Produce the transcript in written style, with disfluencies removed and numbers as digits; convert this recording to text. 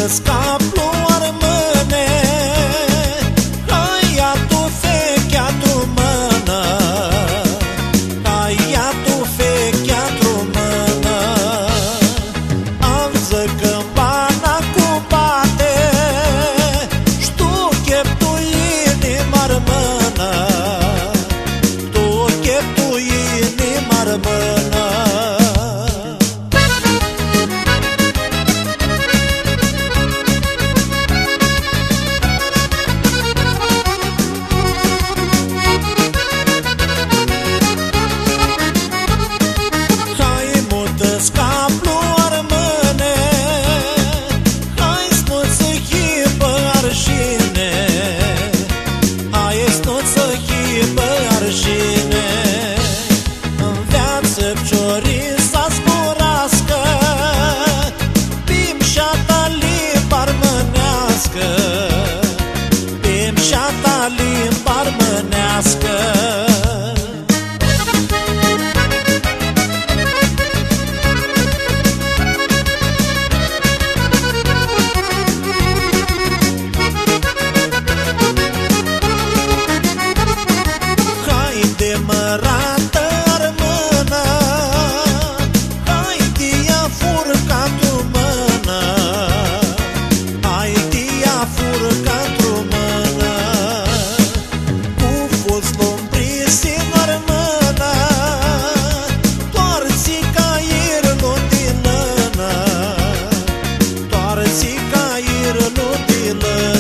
scap luar mâne. Hai ia tu fechea tu mână, hai ia tu fechea tu mână. Am zăcă bana cu bate, ștu chep tu inimar mână, tu chep tu inimar mână. Scap luar mâne, hai snuță chipă arșine, hai snuță chipă arșine. În viață pciorii să zburască, pimșa-ta limba-r mânească, pimșa-ta limba-r mânească. Mărată-r mână, hai tia furca tu mână, hai tia furca tu mână. Cu fuți lumprisii-n-ar mână, toarți cairul din lână, toarți cairul din lână.